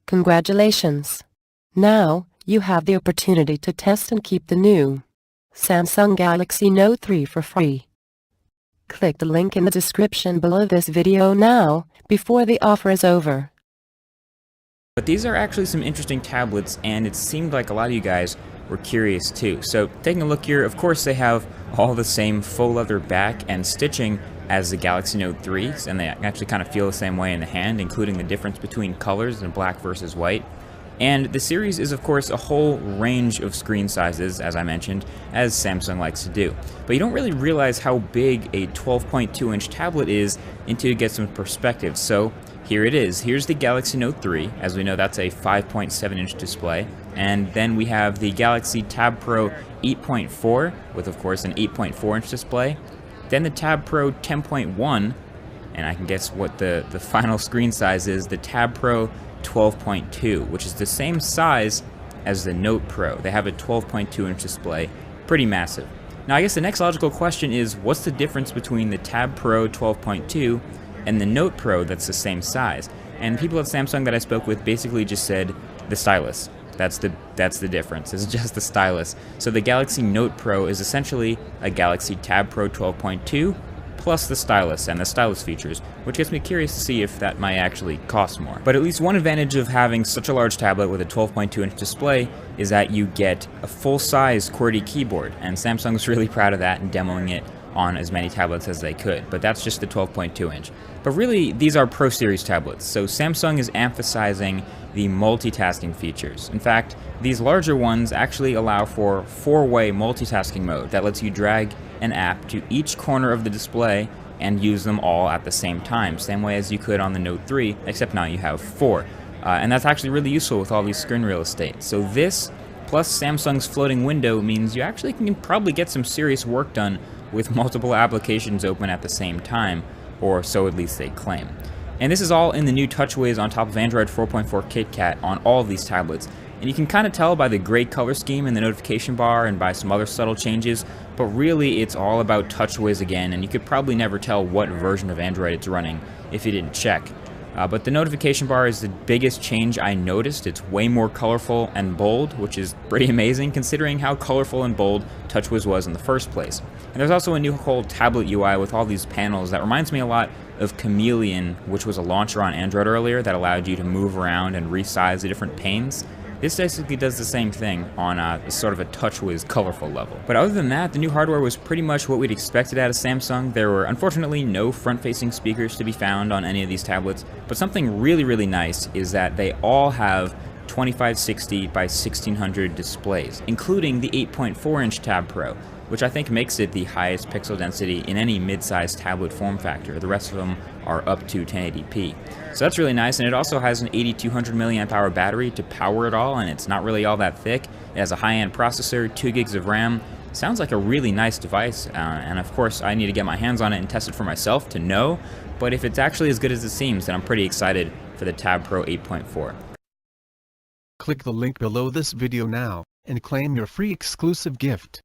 Congratulations! Now, you have the opportunity to test and keep the new Samsung Galaxy Note 3 for free. Click the link in the description below this video now, before the offer is over. But these are actually some interesting tablets, and it seemed like a lot of you guys were curious too. So taking a look here, of course they have all the same faux leather back and stitching as the Galaxy Note 3s, and they actually kind of feel the same way in the hand, including the difference between colors and black versus white. And the series is of course a whole range of screen sizes, as I mentioned, as Samsung likes to do. But you don't really realize how big a 12.2-inch tablet is until you get some perspective. So here it is. Here's the Galaxy Note 3. As we know, that's a 5.7-inch display. And then we have the Galaxy Tab Pro 8.4 with, of course, an 8.4-inch display. Then the Tab Pro 10.1, and I can guess what the final screen size is, the Tab Pro 12.2, which is the same size as the Note Pro. They have a 12.2-inch display, pretty massive. Now I guess the next logical question is, what's the difference between the Tab Pro 12.2 and the Note Pro that's the same size? And people at Samsung that I spoke with basically just said the stylus. That's the difference. It's just the stylus. So the Galaxy Note Pro is essentially a Galaxy Tab Pro 12.2 plus the stylus and the stylus features, which gets me curious to see if that might actually cost more. But at least one advantage of having such a large tablet with a 12.2-inch display is that you get a full-size QWERTY keyboard, and Samsung's really proud of that and demoing it on as many tablets as they could, but that's just the 12.2-inch. But really, these are Pro Series tablets, so Samsung is emphasizing the multitasking features. In fact, these larger ones actually allow for 4-way multitasking mode that lets you drag an app to each corner of the display and use them all at the same time, same way as you could on the Note 3, except now you have 4. And that's actually really useful with all these screen real estate. So this, plus Samsung's floating window, means you actually can probably get some serious work done with multiple applications open at the same time, or so at least they claim. And this is all in the new TouchWiz on top of Android 4.4 KitKat on all of these tablets. And you can kind of tell by the gray color scheme in the notification bar and by some other subtle changes, but really it's all about TouchWiz again, and you could probably never tell what version of Android it's running if you didn't check. But the notification bar is the biggest change I noticed. It's way more colorful and bold, which is pretty amazing considering how colorful and bold TouchWiz was in the first place. And there's also a new whole tablet UI with all these panels that reminds me a lot of Chameleon, which was a launcher on Android earlier that allowed you to move around and resize the different panes. This basically does the same thing on sort of a TouchWiz colorful level. But other than that, the new hardware was pretty much what we'd expected out of Samsung. There were unfortunately no front-facing speakers to be found on any of these tablets, but something really nice is that they all have 2560 by 1600 displays, including the 8.4-inch Tab Pro, which I think makes it the highest pixel density in any mid-sized tablet form factor. The rest of them are up to 1080p. So that's really nice, and it also has an 8200 milliamp hour battery to power it all, and it's not really all that thick. It has a high-end processor, 2 gigs of RAM. Sounds like a really nice device, and of course I need to get my hands on it and test it for myself to know, but if it's actually as good as it seems, then I'm pretty excited for the Tab Pro 8.4. Click the link below this video now, and claim your free exclusive gift.